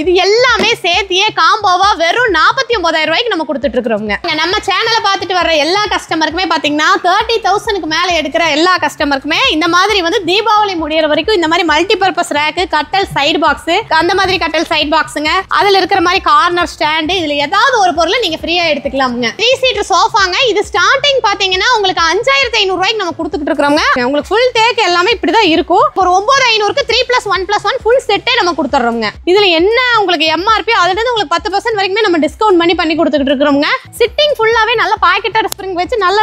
இது எல்லாமே சேர்த்தியே காம்போவா வெறும் 49,000 ரூபாய்க்கு நம்ம கொடுத்துட்டு இருக்கோம்ங்க. நம்ம சேனலை பார்த்துட்டு வர எல்லா கஸ்டமருக்குமே பாத்தீங்கன்னா 30,000க்கு மேல எடுக்கிற எல்லா கஸ்டமருக்குமே இந்த மாதிரி வந்து தீபாவளி முடியற வரைக்கும் இந்த மாதிரி மல்டி பர்பஸ் ரேக், கட்டல் சைடு பாக்ஸ், அந்த மாதிரி கட்டல் சைடு பாக்ஸுங்க, அதுல இருக்கிற மாதிரி கார்னர் ஸ்டாண்ட், இதுல ஏதாவது ஒரு பொருளை நீங்க ஃப்ரீயா எடுத்துக்கலாம்ங்க. 3 சீட் சோஃபாங்க. இது ஸ்டார்டிங் பாத்தீங்கன்னா உங்களுக்கு 5,500 ரூபாய்க்கு நம்ம கொடுத்துட்டு இருக்கோம்ங்க. உங்களுக்கு ஃபுல் தேக் எல்லாமே இப்படிதான் இருக்கும். ஒரு 9,500க்கு 3+1+1 ஃபுல் செட்டே நம்ம கொடுத்துறோம்ங்க. இதுல என்ன உங்களுக்கு எம்ஆர்பி அதுல இருந்து உங்களுக்கு 10% வரைக்குமே நம்ம டிஸ்கவுண்ட் பண்ணி கொடுத்துட்டு இருக்கோம்ங்க. சிட்டிங் ஃபுல்லாவே நல்ல பாக்கெட்டட் ஸ்ப்ரிங் வச்சு நல்ல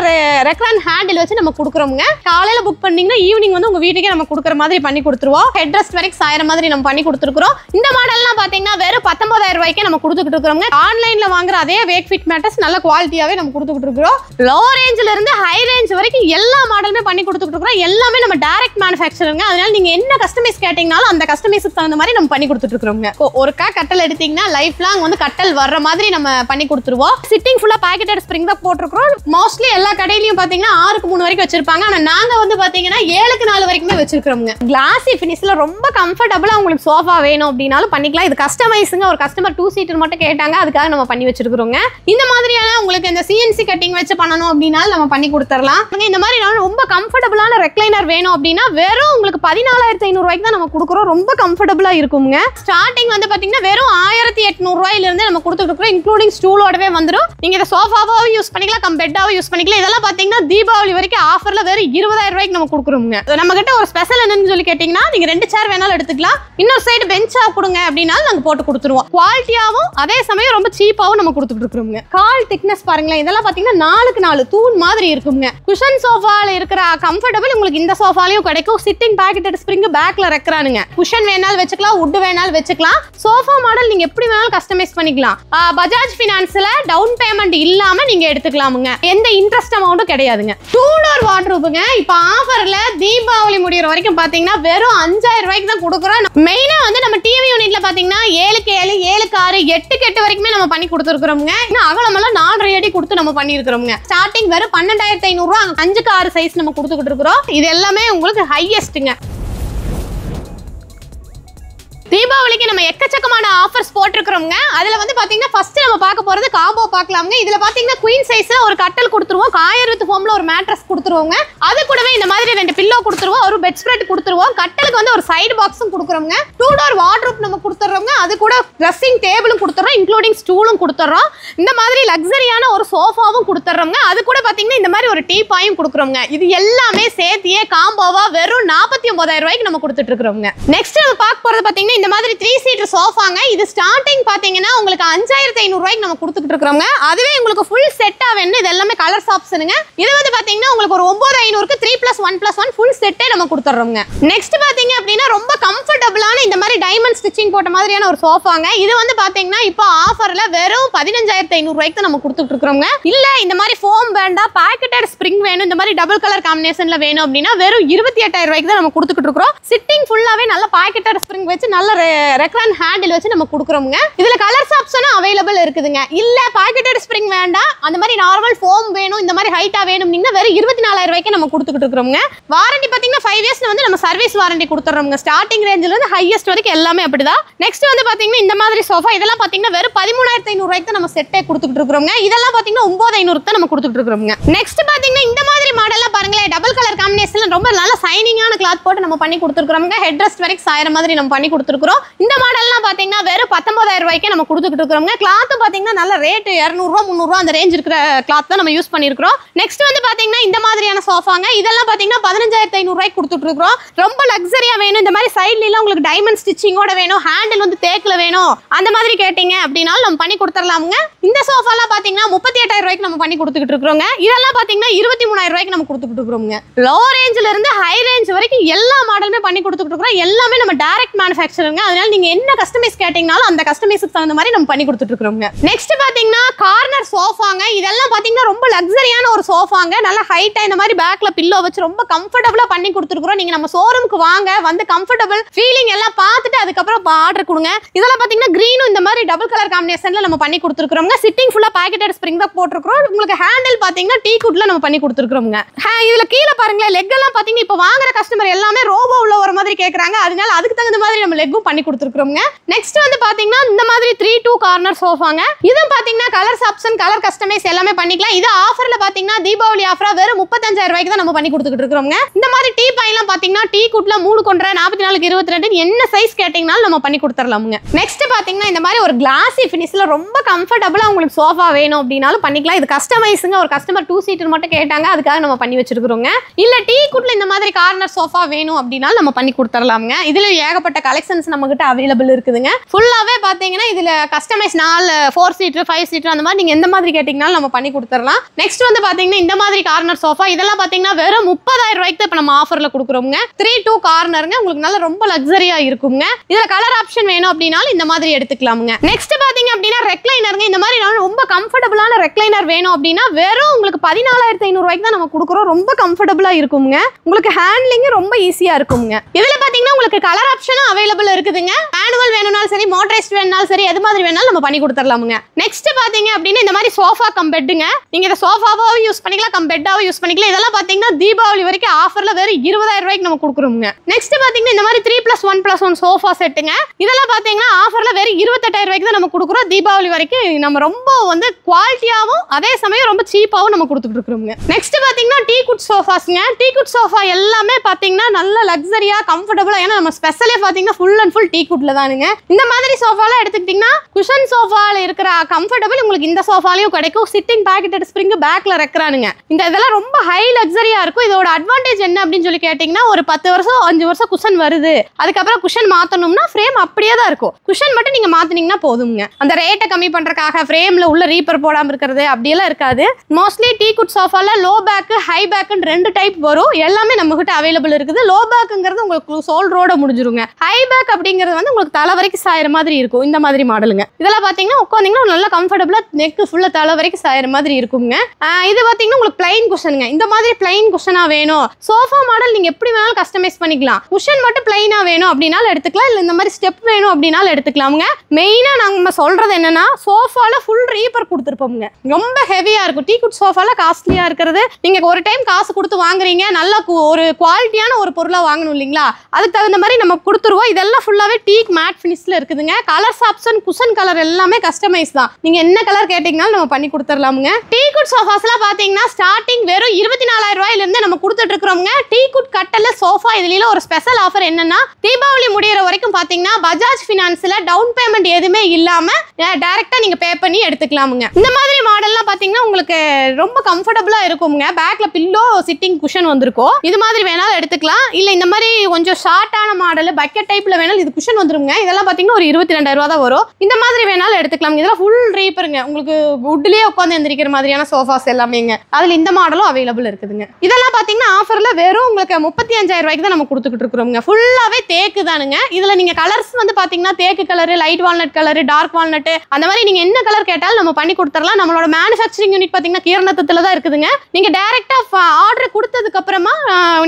ரெக்ரான் ஹேண்டில் வச்சு நம்ம கொடுக்குறோம்ங்க. காலையில புக் பண்ணீங்கன்னா ஈவினிங் வந்து உங்க வீட்டுக்கே நம்ம கொடுக்குற மாதிரி பண்ணி கொடுத்துருவோம். ஹெட் ரெஸ்ட் வரைக்கும் சாயற மாதிரி நம்ம பண்ணி கொடுத்துருக்கோம். இந்த மாடல்லாம் பாத்தீங்கன்னா வெறும் 19,000 ரூபாய்க்கே நம்ம கொடுத்துட்டு இருக்கோம்ங்க. ஆன்லைன்ல வாங்குற அதே வேக் ஃபிட் மேட்டர்ஸ் நல்ல குவாலிட்டியாவே நம்ம கொடுத்துட்டு இருக்கோம். லோ ரேஞ்சில இருந்து ஹை ரேஞ்ச் வரைக்கும் எல்லா மாடலுமே பண்ணி கொடுத்துட்டு இருக்கோம். எல்லாமே நம்ம டைரக்ட் மேனுஃபேக்சரிங்க. அதனால நீங்க என்ன கஸ்டமைஸ் கேட்டீங்கனாலும் அந்த கஸ்டமைஸ்க்கு தகுந்த மாதிரி நம்ம பண்ணி கொடுத்துட்டு இருக்கோம்ங்க. ஒருக்கா கட்டல் எடுத்தீங்கன்னா லைஃப் லாங் வந்து கட்டல் வர்ற மாதிரி நம்ம பண்ணி கொடுத்துருவோம். சிட்டிங் ஃபுல்லா பாக்கெட்டட் ஸ்ப்ரிங் தான் போட்டுருக்கோம். மோஸ்ட்லி எல்லா கடையிலயும் பாத்தீங்கன்னா 6க்கு 3 வரைக்கும் வச்சிருப்பாங்க. ஆனா நாங்க வந்து பாத்தீங்கன்னா 7க்கு 4 வரைக்குமே வச்சிருக்கோம்ங்க. கிளாசி ஃபினிஷ்ல ரொம்ப கம்ஃபர்டபுளா உங்களுக்கு சோஃபா வேணும் அப்படினாலும் பண்ணிக்கலாம். இது கஸ்டமைஸுங்க. ஒரு கஸ்டமர் 2 சீட்டர் மட்டும் கேட்டாங்க, அதுக்காக நம்ம பண்ணி வச்சிருக்கோங்க. இந்த மாதிரியான உங்களுக்கு இந்த CNC கட்டிங் வச்சு பண்ணணும் அப்படினாலும் நம்ம பண்ணி கொடுத்துறலாம். இந்த மாதிரி ரொம்ப கம்ஃபர்டபுளான ரெக்லைனர் வேணும் அப்படின்னா வெறும் உங்களுக்கு 14,500 ரூபாய்க்கு தான் நம்ம கொடுக்குறோம். ரொம்ப கம்ஃபர்டபுளா இருக்குங்க. ஸ்டார்டிங் வந்து பாத்தீங்கன்னா வெறும் 1,800 ரூபாயில இருந்து நம்ம கொடுத்துட்டு இருக்கோம். இன்க்ளூடிங் ஸ்டூலோடவே வந்துடும். நீங்க இதை சோஃபாவாவும் யூஸ் பண்ணிக்கலாம், பெட்டாவும் யூஸ் பண்ணிக்கலாம். இதெல்லாம் பாத்தீங்கன்னா தீபாவளி வரைக்கும் ஆஃபர்ல வெறும் 20,000 ரூபாய்க்கு நம்ம கொடுக்குறோங்க. நம்ம கிட்ட ஒரு ஸ்பெஷல் என்னன்னு சொல்லி கேட்டீங்கன்னா நீங்க 2 சேர் வேணாலும் எடுத்துக்கலாம். இன்னொரு சைடு பெஞ்சா கொடுங்க அப்படின்னாலும் நாங்க போட்டு கொடுத்துருவோம். குவாலிட்டியாவும் அதே சமயம் ரொம்ப சீப்பாவும் நம்ம கொடுத்துட்டு இருக்கோங்க. கால் திக்னஸ் பாருங்களேன். இதெல்லாம் பாத்தீங்கன்னா 4க்கு 4 தூண் மாதிரி இருக்குங்க. குஷன் சோஃபால இருக்கிற கம்ஃபர்டபுள் உங்களுக்கு இந்த சோஃபாலையும் கிடைக்கும். சிட்டிங் பாக்கெட்டட் ஸ்ப்ரிங் பேக்ல ரெக்கிறானுங்க. குஷன் வேணாலும் வச்சுக்கலாம், வுட் வேணாலும் வச்சுக்கலாம். சோஃபா மாடல் நீங்க எப்படி வேணாலும் கஸ்டமைஸ் பண்ணிக்கலாம். பஜாஜ் பினான்ஸ்ல டவுன் பேமெண்ட் இல்லாம நீங்க எடுத்துக்கலாமுங்க. எந்த இன்ட்ரெஸ்ட் அமௌண்ட்டும் கிடையாதுங்க. 2 டோர் வார்ட்ரோபுங்க. இப்ப ஆஃபர்ல தீபாவளி முடியற வரைக்கும் பாத்தீங்கன்னா வெறும் 5,000 ரூபாய்க்கு தான் கொடுக்குறோம். மெயினா வந்து நம்ம டிவி யூனிட்ல பாத்தீங்கன்னா 7க்கு 7, 7க்கு 6, 8க்கு 8 வரைக்குமே நம்ம பண்ணி கொடுத்துருக்கோம்ங்க. இன்னும் அகலமெல்லாம் 4.5 அடி கொடுத்து நம்ம பண்ணிருக்கிறோம்ங்க. ஸ்டார்டிங் வெறும் 12,500 ரூபாய். 5க்கு 6 சைஸ் நம்ம கொடுத்துக்கிட்டு இருக்கிறோம். இது எல்லாமே உங்களுக்கு ஹையஸ்ட்ங்க. தீபாவளிக்கு நம்ம எக்கச்சக்கமான ஆஃபர்ஸ் போட்டுருக்கோம்ங்க. அதுல வந்து பாத்தீங்கன்னா ஃபர்ஸ்ட் நம்ம பார்க்க போறது காம்போ பார்க்கலாம்ங்க. இதுல பாத்தீங்கன்னா குயின் சைஸ்ல ஒரு கட்டல் கொடுத்துருவோம். காயர் வித் ஃபோம்ல ஒரு மேட்ரஸ் கொடுத்துருவோங்க. அது கூடவே இந்த மாதிரி 2 பில்லோ கொடுத்துருவோம். ஒரு பெட் ஸ்ப்ரெட் கொடுத்துருவோம். கட்டலுக்கு வந்து ஒரு சைடு பாக்ஸும் கொடுக்குறோம்ங்க. 2 டோர் வார்ட்ரோப் நம்ம கொடுத்துறோம்ங்க. அது கூட ட்ரெஸ்ஸிங் டேபிளும் கொடுத்துறோம், இன்க்ளூடிங் ஸ்டூலும் கொடுத்துறோம். இந்த மாதிரி லக்ஸரியான ஒரு சோஃபாவும் கொடுத்துறோம்ங்க. அது கூட பாத்தீங்கன்னா இந்த மாதிரி ஒரு டீபாயும் கொடுக்குறோம்ங்க. இது எல்லாமே சேர்த்தியே காம்போவா வெறும் 49,000 ரூபாய்க்கு நம்ம கொடுத்துட்டு இருக்கோம்ங்க. நெக்ஸ்ட் நம்ம பார்க்க போறது பாத்தீங்கன்னா இந்த மாதிரி 3 சீட்டர் சோஃபாங்க. இது ஸ்டார்டிங் பாத்தீங்கன்னா உங்களுக்கு 5,500 ரூபாய்க்கு நம்ம கொடுத்துட்டு இருக்கோம்ங்க. அதுவே உங்களுக்கு ஃபுல் செட்டா வேணும். இது எல்லாமே கலர்ஸ் ஆப்ஷனுங்க. இது வந்து பாத்தீங்கன்னா உங்களுக்கு ஒரு 9,500க்கு 3+1+1 ஃபுல் செட்டே நம்ம கொடுத்துறோம்ங்க. நெக்ஸ்ட் பாத்தீங்க அப்படின்னா ரொம்ப கம்ஃபர்டபுளான இந்த மாதிரி டைமண்ட் ஸ்டிச்சிங் போட்ட மாதிரியான ஒரு சோஃபாங்க. இது வந்து பாத்தீங்கன்னா இப்போ ஆஃபர்ல வெறும் 15,500 ரூபாய்க்கு தான் நம்ம கொடுத்துட்டு இருக்கோம்ங்க. இல்ல இந்த மாதிரி ஃபோம் வேண்டாம், பாக்கெட்டட் ஸ்ப்ரிங் வேணும், இந்த மாதிரி டபுள் கலர் காம்பினேஷன்ல வேணும் அப்படின்னா வெறும் 28,000 ரூபாய்க்கு தான் நம்ம கொடுத்துட்டு இருக்கோம். சிட்டிங் ஃபுல்லாவே நல்ல பாக்கெட்டட் ஸ்ப்ரிங் வச்சு நல்ல ரெக்ரான் ஹேண்டில் வச்சு நம்ம கொடுக்குறோம்ங்க. இதுல கலர்ஸ் ஆப்ஷனும் அவைலபிள் இருக்குதுங்க. இல்ல பாக்கெட்டட் ஸ்ப்ரிங் வேண்டாம், அந்த மாதிரி நார்மல் ஃபோம் வேணும், இந்த மாதிரி ஹைட்டா வேணும்னா வெறும் 24,000 ரூபாய்க்கு நம்ம கொடுத்துட்டு இருக்கோம்ங்க. வாரண்டி பாத்தீங்கன்னா 5 இயர்ஸ் வந்து நம்ம சர்வீஸ் வாரண்டி கொடுத்துறோம்ங்க. ஸ்டார்டிங் ரேஞ்சில இருந்து ஹையஸ்ட் வரைக்கும் எல்லாமே அப்படிதான். நெக்ஸ்ட் வந்து பாத்தீங்கன்னா இந்த மாதிரி சோஃபா இதெல்லாம் பாத்தீங்கன்னா வெறும் 13,500 ரூபாய்க்கு தான் நம்ம செட்டே கொடுத்துட்டு இருக்கோம்ங்க. இதெல்லாம் பாத்தீங்கன்னா 9,500க்கு தான் நம்ம கொடுத்துட்டு இருக்கோம்ங்க. நெக்ஸ்ட் பாத்தீங்கன்னா இந்த மாதிரி மாடல்லாம் பாருங்களேன். டபுள் கலர் காம்பினேஷன்ல ரொம்ப நல்ல சைனிங்கான கிளாத் போட்டு நம்ம பண்ணி கொடுத்துருக்கோம்ங்க. ஹெட் ரெஸ்ட் வரைக்கும் சாயற மாதிரி நம்ம பண்ணி கொடுத்துருக்கோம். இந்த மாடல்லாம் பாத்தீங்கன்னா வெறும் 19,000 ரூபாய்க்கு நம்ம கொடுத்துட்டு இருக்கோம்ங்க. கிளாத் பாத்தீங்கன்னா நல்ல ரேட் 200 ரூபாய் 300 ரூபாய் அந்த ரேஞ்ச் இருக்கிற கிளாத் தான் நம்ம யூஸ் பண்ணிருக்கோம். நெக்ஸ்ட் வந்து பாத்தீங்கன்னா இந்த மாதிரியான சோஃபாங்க. இதெல்லாம் பாத்தீங்கன்னா 15,500 ரூபாய்க்கு கொடுத்துட்டு இருக்கோம். ரொம்ப லக்ஸரியா வேணும், இந்த மாதிரி சைடுல எல்லாம் உங்களுக்கு டைமண்ட் ஸ்டிச்சிங்கோட வேணும், ஹேண்டில் வந்து தேக்ல வேணும், அந்த மாதிரி கேட்டீங்க அப்படினாலும் நம்ம பண்ணி கொடுத்துறலாம்ங்க. இந்த சோஃபாலாம் பாத்தீங்கன்னா 38,000 ரூபாய்க்கு நம்ம பண்ணி கொடுத்துட்டு இருக்கோங்க. இதெல்லாம் பாத்தீங்கன்னா 23,000 ரூபாய்க்கு நம்ம கொடுத்துட்டு இருக்கோம்ங்க. லோ ரேஞ்சில இருந்து ஹை ரேஞ்ச் வரைக்கும் எல்லா மாடலுமே பண்ணி கொடுத்துட்டு இருக்கோம். எல்லாமே நம்ம டைரக்ட் மேனுஃபேக்சரிங்க. அதனால நீங்க என்ன கஸ்டமைஸ் கேட்டீங்கனாலும் அந்த கஸ்டமைஸ்க்கு தகுந்த மாதிரி நம்ம பண்ணி கொடுத்துட்டு இருக்கோம்ங்க. நெக்ஸ்ட் பாத்தீங்கன்னா கார்னர் சோஃபாங்க. இதெல்லாம் பாத்தீங்கன்னா ரொம்ப லக்ஸரியான ஒரு சோஃபாங்க. நல்ல ஹைட்டா இந்த மாதிரி பேக்ல பில்லோ வச்சு ரொம்ப கம்ஃபர்டபுளா பண்ணி கொடுத்துருக்கோம். நீங்க நம்ம ஷோரூமுக்கு வாங்க, வந்து கம்ஃபர்டபுள் ஃபீலிங் எல்லாம் பார்த்துட்டு அதுக்கப்புறம் ஆர்டர் கொடுங்க. இதெல்லாம் பாத்தீங்கன்னா கிரீனும் இந்த மாதிரி டபுள் கலர் காம்பினேஷன்ல நம்ம பண்ணி கொடுத்துருக்கோம்ங்க. சிட்டிங் ஃபுல்லா பாக்கெட்டட் ஸ்ப்ரிங் தான் போட்டுருக்கோம். உங்களுக்கு ஹேண்டில் பாத்தீங்கன்னா டீ குட்ல நம்ம பண்ணி கொடுத்துருக்கோம்ங்க. இதுல கீழே பாருங்களேன், லெக் எல்லாம் பாத்தீங்கன்னா இப்போ வாங்குற கஸ்டமர் எல்லாமே ரோபோ உள்ள ஒரு மாதிரி கேக்குறாங்க. அதனால அதுக்கு தகுந்த மாதிரி நம்ம லெக்கும் பண்ணி கொடுத்துருக்கோம்ங்க. நெக்ஸ்ட் வந்து பாத்தீங்கன்னா 2 கார்னர் சோஃபாங்க. இதுவும் பாத்தீங்கன்னா கலர்ஸ் ஆப்ஷன், கலர் கஸ்டமைஸ் எல்லாமே பண்ணிக்கலாம். இது ஆஃபர்ல பாத்தீங்கன்னா தீபாவளி ஆஃபரா வெறும் 35,000 ரூபாய்க்கு தான் நம்ம பண்ணி கொடுத்துட்டு இருக்கோம்ங்க. இந்த மாதிரி டீ பையெல்லாம் பாத்தீங்கன்னா டீ குட்ல 3 கொண்டரை 44-22 என்ன சைஸ் கேட்டீங்கனாலும் நம்ம பண்ணி கொடுத்துடலாமுங்க. நெக்ஸ்ட் பாத்தீங்கன்னா இந்த மாதிரி ஒரு கிளாசி ஃபினிஷ்ல ரொம்ப கம்ஃபர்டபுளா உங்களுக்கு சோஃபா வேணும் அப்படின்னாலும் பண்ணிக்கலாம். இது கஸ்டமைஸுங்க. ஒரு கஸ்டமர் 2 சீட்டர் மட்டும் கேட்டாங்க, அதுக்காக நம்ம பண்ணி வச்சிருக்கிறோங்க. இல்ல டீ குட்ல இந்த மாதிரி கார்னர் சோஃபா வேணும் அப்படின்னாலும் நம்ம பண்ணி கொடுத்துடலாமுங்க. இதுல ஏகப்பட்ட கலெக்ஷன்ஸ் நம்ம கிட்ட அவைலபிள் இருக்குதுங்க. ஃபுல்லாவே பாத்தீங்கன்னா இதுல கஸ்டமைஸ் 4 சீட்டர் 5 சீட்டர் அந்த மாதிரி நீங்க எந்த மாதிரி கேட்டீங்கனாலும் நம்ம பண்ணி கொடுத்துடலாம். நெக்ஸ்ட் வந்து பாத்தீங்கன்னா இந்த மாதிரி கார்னர் சோஃபா இதெல்லாம் பாத்தீங்கன்னா வெறும் 30,000 ரூபாய்க்கு தான் இப்ப நம்ம ஆஃபர்ல கொடுக்குறோங்க. 3-2 கார்னருங்க. உங்களுக்கு நல்ல ரொம்ப லக்ஸரியா இருக்குங்க. இதுல கலர் ஆப்ஷன் வேணும் அப்படின்னாலும் இந்த மாதிரி எடுத்துக்கலாமுங்க. நெக்ஸ்ட் பாத்தீங்க அப்படின்னா ரெக்லைனருங்க. இந்த மாதிரி ரொம்ப கம்ஃபர்டபுளான ரெக்லைனர் வேணும் அப்படின்னா வெறும் உங்களுக்கு 14,500 ரூபாய்க்கு தான் நம்ம கொடுக்குறோம். ரொம்ப கம்ஃபர்டபுளா இருக்குங்க. உங்களுக்கு ஹேண்ட்லிங் ரொம்ப ஈஸியா இருக்குங்க. இதுல பாத்தீங்கன்னா உங்களுக்கு கலர் ஆப்ஷனும் அவைலபிள் இருக்குதுங்க. மேனுவல் வேணும்னாலும் சரி, மோட்டரைஸ்ட் வேணும்னாலும் சரி, எது மாதிரி வேணாலும் நம்ம பண்ணி கொடுத்துடலாமுங்க. நெக்ஸ்ட் பாத்தீங்க அப்படின்னா இந்த மாதிரி சோஃபா கம் பெட்டுங்க. நீங்க இத சோஃபாவாவும் யூஸ் பண்ணிக்கலாம், கம் பெட்டாவும் யூஸ் பண்ணிக்கலாம். இதெல்லாம் பாத்தீங்கன்னா தீபாவளி வரைக்கும் ஆஃபர்ல வெறும் 20,000 ரூபாய்க்கு நம்ம கொடுக்குறோங்க. நெக்ஸ்ட் பாத்தீங்கன்னா இந்த மாதிரி 3+1+1 சோஃபா செட்டுங்க. இதெல்லாம் பாத்தீங்கன்னா ஆஃபர்ல வெறும் 28,000 ரூபாய்க்கு தான் நம்ம கொடுக்குறோம். தீபாவளி வரைக்கும் நம்ம ரொம்ப வந்து குவாலிட்டியாவும் அதே சமயம் ரொம்ப சீப்பாவும் நம்ம கொடுத்துட்டு இருக்கோங்க. நெக்ஸ்ட் பாத்தீங்கன்னா டீ குட் சோஃபாஸ்ங்க. டீ குட் சோஃபா எல்லாமே பாத்தீங்கன்னா நல்ல லக்ஸரியா கம்ஃபர்டபுளா, ஏன்னா நம்ம ஸ்பெஷலே பாத்தீங்கன்னா ஃபுல் அண்ட் ஃபுல் டீ குட்ல தானுங்க. இந்த மாதிரி சோஃபாலாம் எடுத்துக்கிட்டீங்கன்னா குஷன் சோஃபால இருக்கிற கம்ஃபர்டபுள் உங்களுக்கு இந்த சோஃபாலையும் கிடைக்கும். சிட்டிங் பாக்கெட்டட் ஸ்ப்ரிங் பேக்ல ரெக்கிறானுங்க. இந்த இதெல்லாம் ரொம்ப ஹை லக்ஸரியா இருக்கும். இதோட அட்வான்டேஜ் என்ன அப்படின்னு சொல்லி கேட்டீங்கன்னா ஒரு 10 வருஷம் 5 வருஷம் குஷன் வருது, அதுக்கப்புறம் குஷன் மாத்தணும்னா ஃப்ரேம் அப்படியே தான் இருக்கும். குஷன் மட்டும் நீங்க மாத்தினீங்கன்னா போதுங்க. அந்த ரேட்டை கம்மி பண்றதுக்காக ஃப்ரேம்ல உள்ள ரீப்பர் போடாம இருக்கிறது அப்படியெல்லாம் இருக்காது. மோஸ்ட்லி டீ குட் சோஃபால லோ பேக் ஹை பேக்னு 2 டைப் வரும். எல்லாமே நம்ம கிட்ட அவைலபிள் இருக்குது. லோ பேக்குங்கிறது உங்களுக்கு ஷோல்டரோட முடிஞ்சிருங்க. ஹை பேக் அப்படிங்கிறது வந்து உங்களுக்கு தலை வரைக்கும் சாயிற மாதிரி இருக்கும். இந்த மாதிரி மாடலுங்க. இதெல்லாம் பாத்தீங்கன்னா உட்காந்தீங்கன்னா நல்லா கம்ஃபர்டபுளா நெக் ஃபுல்லா தலை வரைக்கும் சாயிற மாதிரி இருக்குங்க. இது பாத்தீங்கன்னா உங்களுக்கு பிளைன் குஷனுங்க. இந்த மாதிரி பிளைன் குஷனா வேணும், சோஃபா மாடல் நீங்க எப்படி வேணாலும் கஸ்டமைஸ் பண்ணிக்கலாம். குஷன் மட்டும் பிளைனா வேணும் அப்படின்னாலும் எடுத்துக்கலாம். இல்ல இந்த மாதிரி ஸ்டெப் வேணும் அப்படின்னாலும் எடுத்துக்கலாமுங்க. மெயினா நாங்க சொல்றது என்னன்னா சோஃபால ஃபுல் ரீப்பர் கொடுத்துருப்போங்க. ரொம்ப ஹெவியா இருக்கும். டீ குட் சோஃபால காஸ்ட்லியா இருக்கிறது. நீங்க ஒரு டைம் காசு கொடுத்து வாங்குறீங்க, நல்ல ஒரு குவாலிட்டியான ஒரு பொருளா வாங்கணும் இல்லைங்களா, அதுக்கு தகுந்த மாதிரி நம்ம கொடுத்துருவோம். இதெல்லாம் ஃபுல்லாவே டீக் மேட் ஃபினிஷ்ல இருக்குதுங்க. கலர்ஸ் ஆப்ஷன் குஷன் கலர் எல்லாமே கஸ்டமைஸ் தான். நீங்க என்ன கலர் கேட்டீங்கனாலும் நம்ம பண்ணி கொடுத்துடலாமுங்க. டீ குட் சோஃபாஸ்லாம் பாத்தீங்கன்னா ஸ்டார்டிங் வெறும் 24,000 ரூபாயில இருந்து நம்ம கொடுத்துட்டு இருக்கிறோம்ங்க. டீ குட் கட்டல சோஃபா இதுல ஒரு ஸ்பெஷல் ஆஃபர் என்னன்னா தீபாவளி முடியற வரைக்கும் பாத்தீங்கன்னா பஜாஜ் ஃபினான்ஸ்ல டவுன் பேமெண்ட் எதுவுமே இல்லாம டைரக்டா நீங்க பே பண்ணி எடுத்துக்கலாமுங்க. இந்த மாதிரி மாடல்லாம் பாத்தீங்கன்னா உங்களுக்கு ரொம்ப கம்ஃபர்டபுளா இருக்குங்க. பேக்ல பில்லோ சிட்டிங் குஷன் வந்திருக்கும். இது மாதிரி வேணாலும் எடுத்துக்கலாம். இல்ல இந்த மாதிரி கொஞ்சம் ஷார்ட்டான மாடல் பக்கெட் டைப்ல வேணாலும் இது குஷன் வந்துருங்க. இதெல்லாம் பாத்தீங்கன்னா ஒரு 22,000 ரூபா தான் வரும். இந்த மாதிரி வேணாலும் எடுத்துக்கலாம். இதெல்லாம் ஃபுல் ரீப்பருங்க. உங்களுக்கு வுட்லயே உட்காந்து எந்திரிக்கிற மாதிரியான சோஃபாஸ் எல்லாமேங்க. அதுல இந்த மாடலும் அவைலபிள் இருக்குதுங்க. இதெல்லாம் பாத்தீங்கன்னா ஆஃபர்ல வெறும் உங்களுக்கு 35,000 ரூபாய்க்கு தான் நம்ம கொடுத்துக்கிட்டு இருக்கிறோங்க. ஃபுல்லாவே தேக்கு தானுங்க. இதுல நீங்க கலர்ஸ் வந்து பாத்தீங்கன்னா தேக்கு colour, light walnut colour, dark walnut, அந்த மாதிரி நீங்க என்ன கலர் கேட்டாலும் நம்ம பண்ணி கொடுத்துடலாம். நம்மளோட மேனுஃபேக்சரிங் யூனிட் பாத்தீங்கன்னா கீரனத்தத்துல தான் இருக்குதுங்க. நீங்க டைரக்டா ஆர்டர் கொடுத்ததுக்கு அப்புறமா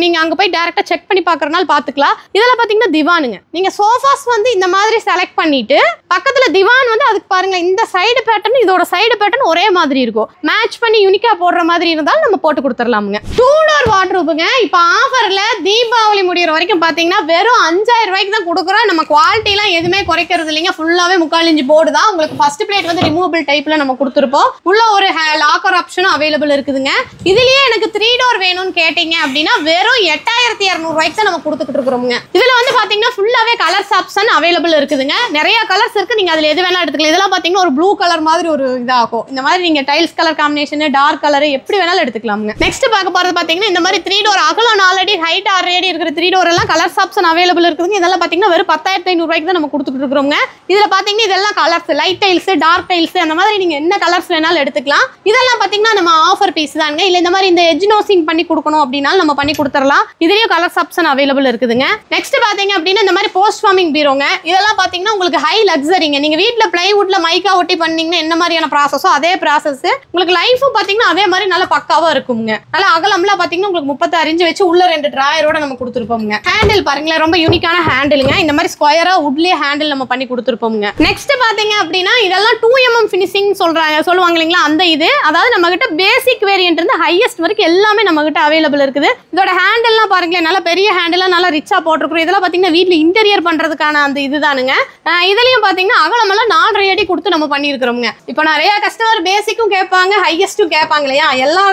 நீங்க அங்க போய் டைரக்டா செக் பண்ணி பாக்குறதுனால பாத்துக்கலாம். இதெல்லாம் பாத்தீங்கன்னா திவானுங்க. நீங்க சோஃபாஸ் வந்து இந்த மாதிரி செலக்ட் பண்ணிட்டு பக்கத்துல திவான் வந்து அதுக்கு பாருங்க இந்த சைடு பேட்டர்ன் இதோட சைடு பேட்டர்ன் ஒரே மாதிரி இருக்கும். மேட்ச் பண்ணி யூனிக்கா போடுற மாதிரி இருந்தாலும் நம்ம போட்டு கொடுத்துடலாமுங்க. 2 டோர் வார்ட்ரோபுங்க. இப்போ ஆஃபர்ல தீபாவளி முடிகிற வரைக்கும் பாத்தீங்கன்னா வெறும் 5,000 ரூபாய்க்கு தான் கொடுக்குறோம். நம்ம குவாலிட்டி எல்லாம் எதுவுமே குறைக்கிறது இல்லைங்க. ஃபுல்லாவே 3/4 இன்ச் போர்டு தான். உங்களுக்கு ஃபர்ஸ்ட் பிளேட் வந்து ரிமூவபிள் டைப்ல நம்ம கொடுத்துருப்போம். உள்ள ஒரு லாக்கர் ஆப்ஷனும் அவைலபிள் இருக்குதுங்க. இதுலயே எனக்கு 3 டோர் வேணும்னு கேட்டீங்க அப்படின்னா வெறும் 8,200 ரூபாய்க்கு தான் நம்ம கொடுத்துட்டு இருக்கிறோம்ங்க. இதுல வந்து பாத்தீங்கன்னா ஃபுல்லாவே கலர்ஸ் ஆப்ஷன் அவைலபிள் இருக்குதுங்க. நிறைய கலர்ஸ் இருக்கு. நீங்க அதுல எது வேணாலும் எடுத்துக்கலாம். இதெல்லாம் பாத்தீங்கன்னா ஒரு ப்ளூ கலர் மாதிரி ஒரு இதாகும். இந்த மாதிரி நீங்க tiles colour combination, dark colour எப்படி வேணாலும் எடுத்துக்கலாமுங்க. நெக்ஸ்ட் பார்க்க போறது பாத்தீங்கன்னா இந்த மாதிரி 3 டோர் அகலம் ஆல்ரெடி ஹைட் ஆல்ரெடி இருக்கிற 3 டோர் எல்லாம் கலர்ஸ் ஆப்ஷன் அவைலபிள் இருக்குதுங்க. இதெல்லாம் பாத்தீங்கன்னா வெறும் 10,500 ரூபாய்க்கு தான் நம்ம கொடுத்துட்டு இருக்கிறோங்க. இதுல பாத்தீங்கன்னா இதெல்லாம் colours light tiles, dark tiles, அந்த மாதிரி நீங்க என்ன கலர்ஸ் வேணாலும் எடுத்துக்கலாம். இதெல்லாம் பாத்தீங்கன்னா நம்ம ஆஃபர் பீஸ் தாங்க. இல்ல இந்த மாதிரி இந்த எட்ஜ் நோசிங் பண்ணி கொடுக்கணும் அப்படின்னாலும் நம்ம பண்ணி கொடுத்துடலாம். இதுலயும் கலர்ஸ் ஆப்ஷன் அவைலபிள் இருக்குதுங்க. நெக்ஸ்ட் பாத்தீங்க அப்படின்னா இந்த மாதிரி போஸ்ட் ஃபார்மிங் பீரோங்க. இதெல்லாம் பாத்தீங்கன்னா உங்களுக்கு ஹை லக்ஸரிங்க. நீங்க வீட்ல பிளைவுட்ல மைக்கா ஒட்டி பண்ணீங்கன்னா என்ன மாதிரியான ப்ராசஸோ அதே ப்ராசஸ் உங்களுக்கு லைஃபும் பாத்தீங்கன்னா அதே மாதிரி நல்ல பக்காவா இருக்குங்க. நல்ல அகலம்லாம் பாத்தீங்கன்னா உங்களுக்கு 36 இன்ச் வச்சு உள்ள 2 டிராயரோட நம்ம கொடுத்துருப்போங்க. ஹேண்டில் பாருங்களேன், ரொம்ப யூனிக்கான ஹேண்டிலுங்க. இந்த மாதிரி ஸ்கொயரா வுட்லயே ஹேண்டில் நம்ம பண்ணி கொடுத்துருப்போங்க. நெக்ஸ்ட் பாத்தீங்க அப்படின்னா இதெல்லாம் 2mm ஃபினிஷிங் சொல்லுவாங்க இல்லைங்களா, பாத்தீங்களா அந்த இது அதாவது நம்ம கிட்ட பேசிக் வேரியன்ட் இருந்து ஹையஸ்ட் வரைக்கும் எல்லாமே நம்ம கிட்ட அவைலபிள் இருக்குது. இதோட ஹேண்டில்லாம் பாருங்களேன், நல்லா பெரிய ஹேண்டில் நல்லா ரிச்சா போட்டிருக்கிறோம். இதெல்லாம் பாத்தீங்கன்னா வீட்டுல இன்டீரியர் பண்றதுக்கான அந்த இதுதானுங்க. இதுலயும் பாத்தீங்கன்னா அகலமெல்லாம் 4.5 அடி கொடுத்து நம்ம பண்ணிருக்கிறோங்க. இப்போ நிறைய கஸ்டமர் பேசிக்கும் கேட்பாங்க, ஹையஸ்டும் கேட்பாங்க இல்லையா, எல்லா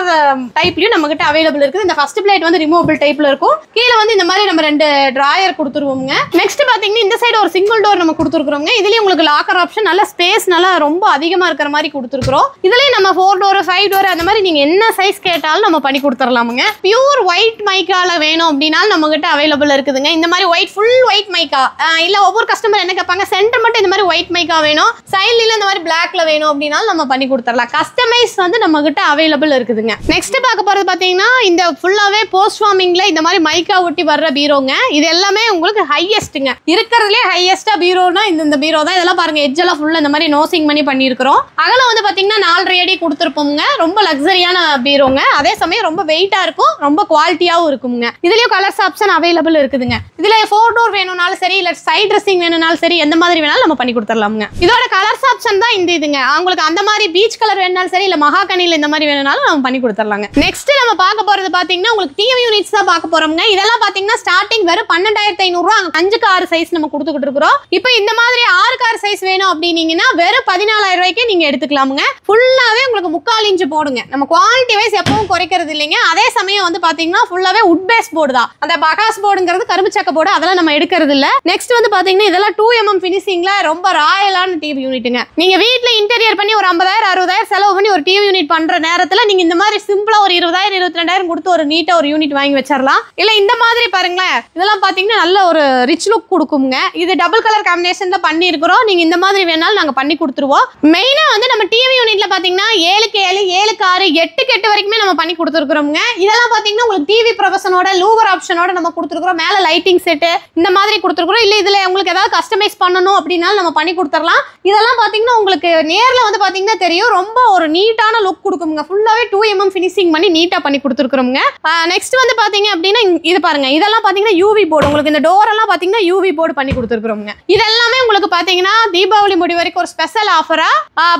டைப்லயும் நம்ம கிட்ட அவைலபிள் இருக்குது. இந்த ஃபர்ஸ்ட் பிளேட் வந்து ரிமூவபிள் டைப்ல இருக்கும். கீழே வந்து இந்த மாதிரி நம்ம 2 டிராயர் கொடுத்துருவோங்க. நெக்ஸ்ட் பாத்தீங்கன்னா இந்த சைடு ஒரு சிங்கிள் டோர் நம்ம கொடுத்துருக்கோங்க. இதுலயும் உங்களுக்கு லாக்கர் ஆப்ஷன், நல்ல ஸ்பேஸ் நல்லா ரொம்ப அதிகமா இருக்கிற மாதிரி கொடுத்துருக்கோம். இதுலயும் நம்ம 4 டோர் 5 டோர் அந்த மாதிரி நீங்க என்ன சைஸ் கேட்டாலும் நம்ம பண்ணி கொடுத்துடலாமுங்க. பியூர் ஒயிட் மைக்கால வேணும் அப்படின்னா நம்ம கிட்ட அவைலபிள் இருக்குதுங்க. இந்த மாதிரி ஒயிட் ஃபுல் ஒயிட் மைக்கா இல்ல ஒவ்வொரு கஸ்டமர் என்ன கேட்பாங்க, சென்டர் மட்டும் இந்த மாதிரி ஒயிட் மைக்கா வேணும், சைட்ல இந்த மாதிரி பிளாக்ல வேணும் அப்படின்னா நம்ம பண்ணி கொடுத்துடலாம். கஸ்டமைஸ் வந்து நம்ம கிட்ட அவைலபிள் இருக்குதுங்க. நெக்ஸ்ட் பார்க்க போறது பாத்தீங்கன்னா இந்த ஃபுல்லாவே போஸ்ட் ஃபார்மிங்ல இந்த மாதிரி மைக்கா ஒட்டி வர்ற பீரோங்க. இது எல்லாமே உங்களுக்கு ஹையஸ்ட்ங்க, இருக்கிறதுலே ஹையஸ்டா பீரோனா இந்த பீரோ தான். இதெல்லாம் பாருங்க, எட்ஜ் எல்லாம் ஃபுல்லா இந்த மாதிரி நோசிங் பண்ணி பண்ணிருக்கிறோம். அகலம் வந்து பாத்தீங்கன்னா 4.5 அடி கொடுத்துருப்போங்க. ரொம்ப லக்ஸரியான பீரோங்க. அதே சமயம் ரொம்ப வெயிட்டா இருக்கும், ரொம்ப குவாலிட்டியாவும் இருக்குங்க. இதுலயும் கலர்ஸ் ஆப்ஷன் அவைலபிள் இருக்குதுங்க. இதுல 4 டோர் வேணும்னாலும் சரி, இல்ல சைட் ட்ரெஸ்ஸிங் வேணும்னாலும் சரி, எந்த மாதிரி வேணாலும் நம்ம பண்ணி கொடுத்துடலாமுங்க. இதோட கலர்ஸ் ஆப்ஷன் தான் இந்த இதுங்க. உங்களுக்கு அந்த மாதிரி பீச் கலர் வேணும்னாலும் சரி, இல்ல மகாகனில இந்த மாதிரி வேணும்னாலும் நம்ம பண்ணி கொடுத்துடலாங்க. நெக்ஸ்ட் நம்ம பார்க்க போறது பாத்தீங்கன்னா உங்களுக்கு டிவி யூனிட்ஸ் தான் பார்க்க போறோம்ங்க. இதெல்லாம் பாத்தீங்கன்னா ஸ்டார்டிங் வெறும் 12,500 ரூபாய், 5க்கு 6 சைஸ் நம்ம கொடுத்துக்கிட்டு இருக்கிறோம். இப்போ இந்த மாதிரி 6க்கு 6 சைஸ் வேணும் அப்படின்னீங்கன்னா வெறும் 14,000 ரூபாய்க்கு நீங்க எடுத்துக்கலாமுங்க. ஃபுல்லாவே உங்களுக்கு 3/4 இன்ச் போடுங்க. நம்ம குவாலிட்டி வைஸ் எப்பவும் குறைக்கிறது இல்லைங்க. அதே சமயம் வந்து பாத்தீங்கன்னா ஃபுல்லாவே உட் பேஸ் போர்டு தான். அந்த பகாஸ் போர்டுங்கிறது கரும்பு சக்க போர்டு, அதெல்லாம் நம்ம எடுக்கிறது இல்ல. நெக்ஸ்ட் வந்து பாத்தீங்கன்னா இதெல்லாம் 2mm ஃபினிஷிங்ல ரொம்ப ராயலான டிவி யூனிட்டுங்க. நீங்க வீட்ல இன்டீரியர் பண்ணி ஒரு 50,000 60,000 செலவு பண்ணி ஒரு டிவி யூனிட் பண்ற நேரத்துல நீங்க இந்த மாதிரி சிம்பிளா ஒரு 20,000 22,000 கொடுத்து ஒரு நீட்டா ஒரு யூனிட் வாங்கி வச்சிடலாம். இல்ல இந்த மாதிரி பாருங்களேன், இதெல்லாம் பாத்தீங்கன்னா நல்ல ஒரு ரிச் லுக் கொடுக்குங்க. இது டபுள் கலர் காம்பினேஷன்ல பண்ணி இருக்கிறோம். நீங்க இந்த மாதிரி வேணாலும் நாங்க பண்ணி கொடுத்துருவோம். மெயினா வந்து நம்ம டிவி யூனிட்ல பாத்தீங்கன்னா 7க்கு 7 7க்கு 6 8க்கு 8 வரைக்குமே நம்ம பண்ணி கொடுத்துருக்கோங்க. இதெல்லாம் பாத்தீங்கன்னா உங்களுக்கு டிவி ப்ரொஃபஷனோட லூவர் ஆப்ஷனோட நம்ம கொடுத்துருக்கோம். மேல லைட்டிங் செட்டு இந்த மாதிரி கொடுத்துருக்கோம். இல்ல இதுல உங்களுக்கு ஏதாவது கஸ்டமைஸ் பண்ணணும் அப்படின்னாலும் நம்ம பண்ணி கொடுத்துடலாம். இதெல்லாம் பாத்தீங்கன்னா உங்களுக்கு நேர்ல வந்து பாத்தீங்கன்னா தெரியும், ரொம்ப ஒரு நீட்டான லுக் கொடுக்குங்க. ஃபுல்லாவே 2mm ஃபினிஷிங் பண்ணி நீட்டா பண்ணி கொடுத்துருக்கோங்க. நெக்ஸ்ட் வந்து பாத்தீங்க அப்படின்னா இது பாருங்க, இதெல்லாம் பாத்தீங்கன்னா யூவி போர்டு. உங்களுக்கு இந்த டோர் எல்லாம் பாத்தீங்கன்னா யூவி போர்டு பண்ணி கொடுத்துருக்கோங்க. இதெல்லாமே உங்களுக்கு பாத்தீங்கன்னா தீபாவளி முடி வரைக்கும் ஒரு ஸ்பெஷல் ஆஃபரா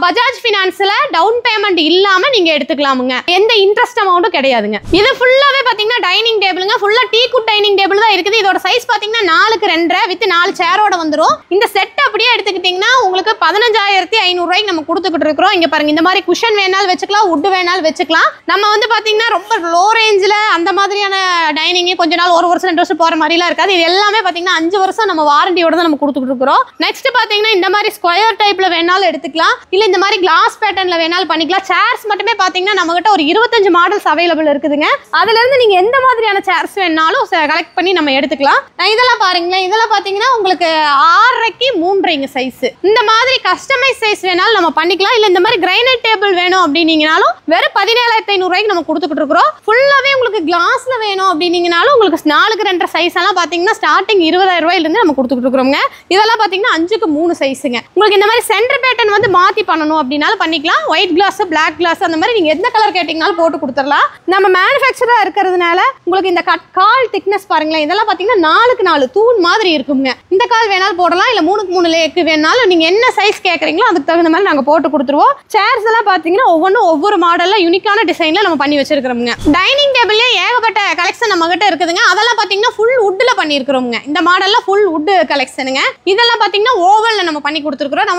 பஜாஜ் ஃபினான்ஸ்ல டவுன் பேமெண்ட் இல்லாம நீங்க எடுத்துக்கலாமுங்க. எந்த இன்ட்ரெஸ்ட் அமௌண்ட்டும் கிடையாதுங்க. இது ஃபுல்லாவே பாத்தீங்கன்னா டைனிங் டேபிளுங்க. ஃபுல்லா டீ குட் டைனிங் டேபிள் தான் இருக்குது. இதோட சைஸ் பாத்தீங்கன்னா 4க்கு 2.5 வித் 4 சேரோட வந்துரும். இந்த செட் அப்படியே எடுத்துக்கிட்டீங்கன்னா உங்களுக்கு 15,500 ரூபாய்க்கு நம்ம கொடுத்துக்கிட்டு இருக்கிறோம். இங்க பாருங்க, இந்த மாதிரி குஷன் வேணாலும் வச்சுக்கலாம், வுட் வேணாலும் வச்சுக்கலாம். நம்ம வந்து பாத்தீங்கன்னா ரொம்ப லோ ரேஞ்சில அந்த மாதிரியான டைனிங் கொஞ்ச நாள் 1 வருஷம் 2 வருஷம் போற மாதிரிலாம் இருக்காது. இது எல்லாமே பாத்தீங்கன்னா 5 வருஷம் நம்ம வாரண்டியோட தான் நம்ம கொடுத்துக்கிட்டு இருக்கிறோம். நெக்ஸ்ட் பாத்தீங்கன்னா இந்த மாதிரி ஸ்கொயர் டைப்ல வேணாலும் எடுத்துக்கலாம், இல்ல இந்த மாதிரி கிளாஸ் பேட்டர்ன்ல வேணாலும் பண்ணிக்கலாம். சேர்ஸ் மட்டுமே பாத்தீங்கன்னா நம்ம கிட்ட ஒரு 25 மாடல்ஸ் அவைலபிள் இருக்குதுங்க. அதுல இருந்து நீங்க எந்த மாதிரியான சேர்ஸ் வேணாலும் கலெக்ட் பண்ணி நம்ம எடுத்துக்கலாம். இதெல்லாம் பாருங்களேன், இதெல்லாம் பாத்தீங்கன்னா உங்களுக்கு 6க்கு 3.5 சைஸ். இந்த மாதிரி கஸ்டமைஸ் சைஸ் வேணாலும் நம்ம பண்ணிக்கலாம். இல்ல இந்த மாதிரி கிரைனைட் டேபிள் வேணும் அப்படின்னீங்கனாலும் வெறும் 17,500 ரூபாய்க்கு நம்ம கொடுத்துக்கிட்டு இருக்கிறோம். ஃபுல்லாவே உங்களுக்கு கிளாஸ்ல வேணும் அப்படின்னீங்கனாலும் உங்களுக்கு 4க்கு 2.5 சைஸ் எல்லாம் பாத்தீங்கன்னா ஸ்டார்டிங் 20,000 ரூபாயில இருந்து நம்ம கொடுத்துக்கிட்டு இருக்கிறோங்க. இதெல்லாம் பாத்தீங்கன்னா 5க்கு 3 சைஸுங்க. உங்களுக்கு இந்த மாதிரி சென்டர் பேட்டர்ன் வந்து மாத்தி பண்ணணும் அப்படின்னாலும் பண்ணிக்கலாம். ஒயிட் கிளாஸ், பிளாக் கிளாஸ் அந்த மாதிரி நீங்க எந்த கலர் கேட்டீங்கனாலும் போட்டு கொடுத்துடலாம். நம்ம மேனுஃபேக்சரா இருக்கிறதுனால உங்களுக்கு இந்த கால் திக்னஸ் பாருங்களேன், இதெல்லாம் பாத்தீங்கன்னா 4க்கு 4 தூண் மாதிரி இருக்குங்க. இந்த கால் வேணாலும் போடலாம், இல்ல 3க்கு 3 லேக்கு வேணாலும் நீங்க என்ன சைஸ் கேக்குறீங்களோ அதுக்கு தகுந்த மாதிரி நாங்க போட்டு கொடுத்துருவோம். சேர்ஸ் எல்லாம் பாத்தீங்கன்னா ஒவ்வொரு மாடல்ல யூனிக்கான டிசைன்ல நம்ம பண்ணி வச்சிருக்கிறோங்க. டைனிங் டேபிள்லயே ஏகப்பட்ட கலெக்ஷன் நம்ம கிட்ட இருக்குதுங்க. அதெல்லாம் பாத்தீங்கன்னா ஃபுல் வுட்ல பண்ணிருக்கிறோங்க. இந்த மாடல்ல ஃபுல் வுட் கலெக்ஷனுங்க. இதெல்லாம் பாத்தீங்கன்னா ஓவல்ல நம்ம பண்ணி கொடுத்துருக்கோம்.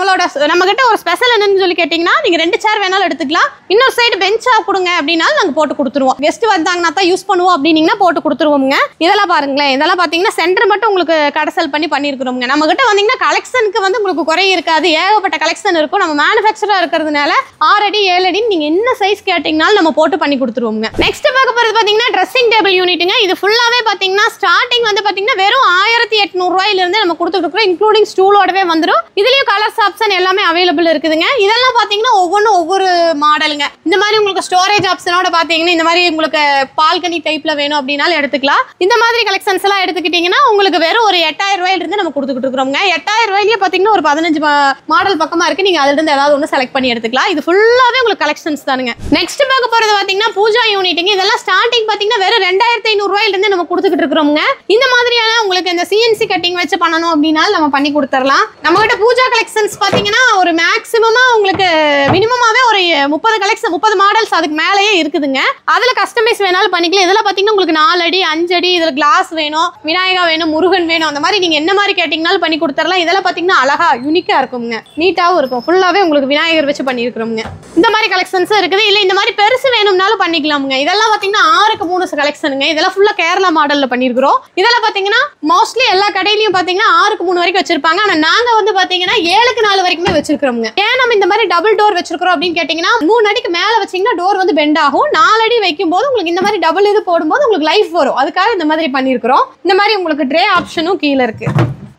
நம்ம கிட்ட ஒரு ஸ்பெஷல் என்னன்னு சொல்லி கேட்டீங்கன்னா நீங்க 2 சேர் வேணாலும் எடுத்துக்கலாம். இன்னொரு சைடு பெஞ்சா கொடுங்க அப்படின்னாலும் நாங்க போட்டு கொடுத்துருவோம். கெஸ்ட் வந்தாங்கன்னா தான் யூஸ் பண்ணுவோம் அப்படின்னீங்கன்னா போட்டு கொடுத்துருவோங்க. இதெல்லாம் பாருங்களேன், இதெல்லாம் பாத்தீங்கன்னா சென்டர் மட்டும் உங்களுக்கு கடசல் பண்ணி பண்ணிருக்கிறோங்க. நம்ம கிட்ட வந்தீங்கன்னா கலெக்ஷனுக்கு வந்து உங்களுக்கு குறை இருக்காது, ஏகப்பட்ட கலெக்ஷன் இருக்கும். நம்ம மேனுஃபேக்சரா இருக்கிறதுனால 6 அடி 7 அடி நீங்க என்ன சைஸ் கேட்டீங்கனாலும் நம்ம போட்டு பண்ணி கொடுத்துருவோங்க. நெக்ஸ்ட் பார்க்க போறது பாத்தீங்கன்னா ட்ரெஸ்ஸிங் டேபிள் யூனிட்டுங்க. இது ஃபுல்லாவே பாத்தீங்கன்னா ஸ்டார்டிங் வந்து பாத்தீங்கன்னா வெறும் 1,800 ரூபாயில இருந்து நம்ம கொடுத்துட்டு இருக்கோம். இன்க்ளூடிங் ஸ்டூலோடவே வந்துடும். இதுலயும் கலர்ஸ் ஆப்ஷன் எல்லாமே அவைலபிள் இருக்குதுங்க. இதெல்லாம் பாத்தீங்கன்னா ஒவ்வொரு மாடலுங்க. இந்த மாதிரி உங்களுக்கு ஸ்டோரேஜ் ஆப்ஷனோட பாத்தீங்கன்னா இந்த மாதிரி உங்களுக்கு பால்கனி டைப்ல வேணும் அப்படின்னாலும் எடுத்துக்கலாம். இந்த மாதிரி கலெக்ஷன்ஸ் எல்லாம் எடுத்துக்கிட்டீங்கன்னா உங்களுக்கு வெறும் ஒரு 8,000 ரூபாயில இருந்து நம்ம கொடுத்துட்டு இருக்கோங்க. 8,000 ரூபாயிலேயே பாத்தீங்கன்னா ஒரு 15 மாடல் பக்கமா இருக்கு. நீங்க அதுல இருந்து ஏதாவது ஒன்று செலக்ட் பண்ணி எடுத்துக்கலாம். இது ஃபுல்லாவே உங்களுக்கு கலெக்ஷன்ஸ் தானுங்க. நெக்ஸ்ட் பார்க்க போறது பாத்தீங்கன்னா பூஜா யூனிட்டுங்க. இதெல்லாம் ஸ்டார்டிங் பாத்தீங்கன்னா வெறும் 2,500 ரூபாயில இருந்து நம்ம கொடுத்துக்கிட்டு இருக்கோங்க. இந்த மாதிரியான உங்களுக்கு இந்த CNC கட்டிங் வச்சு பண்ணணும் அப்படின்னாலும் நம்ம பண்ணி கொடுத்துடலாம். நம்ம கிட்ட பூஜா கலெக்ஷன்ஸ் பாத்தீங்கன்னா ஒரு மேக்ஸிமமா உங்களுக்கு மினிமம் மினிமமாவே ஒரு 30 கலெக்ஷன் 30 மாடல்ஸ் அதுக்கு மேலேயே இருக்குதுங்க. அதுல கஸ்டமைஸ் வேணாலும் பண்ணிக்கலாம். இதெல்லாம் பாத்தீங்கன்னா உங்களுக்கு 4 அடி 5 அடி இதுல கிளாஸ் வேணும், விநாயகா வேணும், முருகன் வேணும், அந்த மாதிரி நீங்க என்ன மாதிரி கேட்டீங்கனாலும் பண்ணி கொடுத்துடலாம். இதெல்லாம் பாத்தீங்கன்னா அழகா யூனிக்கா இருக்குங்க, நீட்டாவும் இருக்கும். ஃபுல்லாவே உங்களுக்கு விநாயகர் வச்சு பண்ணிருக்கிறோங்க. இந்த மாதிரி கலெக்ஷன்ஸ் இருக்குது. இல்ல இந்த மாதிரி பெருசு வேணும்னாலும் பண்ணிக்கலாமுங்க. இதெல்லாம் பாத்தீங்கன்னா 6க்கு 3 கலெக்ஷனுங்க. இதெல்லாம் ஃபுல்லா கேரளா மாடல்ல பண்ணிருக்கிறோம். இதெல்லாம் பாத்தீங்கன்னா மோஸ்ட்லி எல்லா கடையிலயும் பாத்தீங்கன்னா 6க்கு 3 வரைக்கும் வச்சிருப்பாங்க. ஆனா நாங்க வந்து பாத்தீங்கன்னா 7க்கு 4 வரைக்குமே வச்சிருக்கிறோங்க. ஏன் நம்ம இந்த மாதிரி டபுள் டோர் வச்சிருக்கிறோம் அப்படின்னு கேட்டீங்கன்னா 3 அடிக்கு மேல வச்சீங்கன்னா டோர் வந்து பெண்ட் ஆகும். 4 அடி வைக்கும் போது உங்களுக்கு இந்த மாதிரி டபுள் இது போடும்போது உங்களுக்கு லைஃப் வரும். அதுக்காக இந்த மாதிரி பண்ணிருக்கிறோம். இந்த மாதிரி உங்களுக்கு ட்ரே ஆப்ஷனும் கீழே இருக்கு.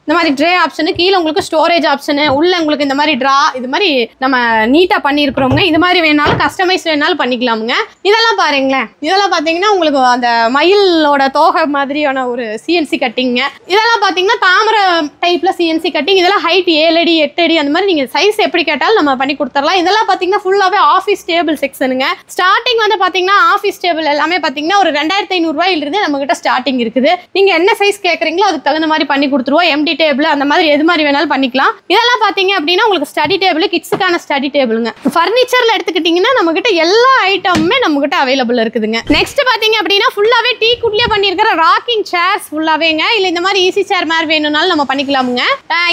இந்த மாதிரி ட்ரே ஆப்ஷனு கீழே உங்களுக்கு ஸ்டோரேஜ் ஆப்ஷனு உள்ள உங்களுக்கு இந்த மாதிரி ட்ரா இது மாதிரி நம்ம நீட்டா பண்ணியிருக்கிறோங்க. இது மாதிரி வேணாலும் கஸ்டமைஸ் வேணாலும் பண்ணிக்கலாமுங்க. இதெல்லாம் பாருங்களேன், இதெல்லாம் பார்த்தீங்கன்னா உங்களுக்கு அந்த மயிலோட தோகை மாதிரியான ஒரு சிஎன்சி கட்டிங்க. இதெல்லாம் பார்த்தீங்கன்னா தாமரை டைப்ல சிஎன்சி கட்டிங். இதெல்லாம் ஹைட் 7 அடி 8 அடி அந்த மாதிரி நீங்க சைஸ் எப்படி கேட்டாலும் நம்ம பண்ணி கொடுத்துடலாம். இதெல்லாம் பார்த்தீங்கன்னா ஃபுல்லாவே ஆஃபீஸ் டேபிள் செக்ஷனுங்க. ஸ்டார்டிங் வந்து பார்த்தீங்கன்னா ஆஃபீஸ் டேபிள் எல்லாமே பார்த்தீங்கன்னா ஒரு 2500 ரூபாயிலிருந்து நம்ம கிட்ட ஸ்டார்டிங் இருக்குது. நீங்க என்ன சைஸ் கேட்குறீங்களோ அதுக்கு தகுந்த மாதிரி பண்ணி கொடுத்துருவோம். எம்டி டேபிள் அந்த மாதிரி எது மாதிரி வேணாலும் பண்ணிக்கலாம். இதெல்லாம் பாத்தீங்க அப்படின்னா உங்களுக்கு ஸ்டடி டேபிள், கிட்ஸுக்கான ஸ்டடி டேபிள்ங்க. ஃபர்னிச்சர்ல எடுத்துக்கிட்டீங்கன்னா நம்ம கிட்ட எல்லா ஐட்டமுமே நம்ம கிட்ட அவைலபிள் இருக்குதுங்க. நெக்ஸ்ட் பாத்தீங்க அப்படின்னா ஃபுல்லாவே டீ குட்லயே பண்ணிருக்கிற ராக்கிங் சேர்ஸ் ஃபுல்லாவேங்க. இல்ல இந்த மாதிரி ஈஸி சேர் மாதிரி வேணும்னாலும் நம்ம பண்ணிக்கலாமுங்க.